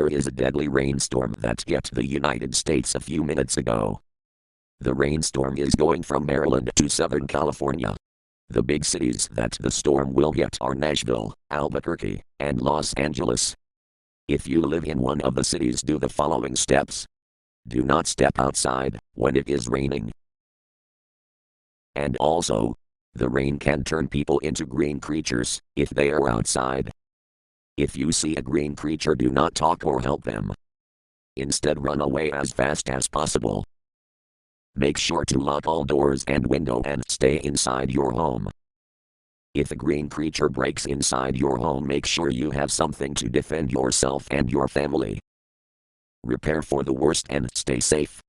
there is a deadly rainstorm that hit the United States a few minutes ago. The rainstorm is going from Maryland to Southern California. The big cities that the storm will hit are Nashville, Albuquerque, and Los Angeles. If you live in one of the cities, do the following steps. Do not step outside when it is raining. And also, the rain can turn people into green creatures if they are outside. If you see a green creature, do not talk or help them. Instead, run away as fast as possible. Make sure to lock all doors and windows and stay inside your home. If a green creature breaks inside your home, make sure you have something to defend yourself and your family. Prepare for the worst and stay safe.